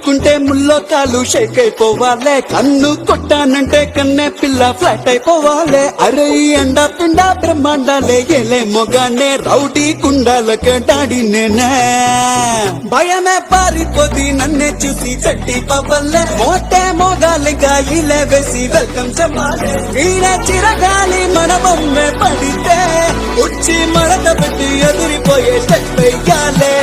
ముట్టుకుంటే ముల్లో కాలు షేక్ అయిపోవాలే, కన్ను కొట్టానంటే కన్నే పిల్ల ఫ్లాట్ అయిపోవాలే. అరే అండా పిండ బ్రహ్మాండాలే ఏలే మొగానే, రౌడీ కుండాలకే డాడీ నేనే. భయమే పారిపోది నన్నే చూసి చట్టి పవ్వల్లే, మోటే మోగాలిగా ఇలే వేసి వెల్కమ్ చెప్పాలి. వీణ చిరగాలి మన బొమ్మే పడితే వచ్చి మడత పెట్టి ఎదురిపోయే స్టెప్ వెయ్యాలే.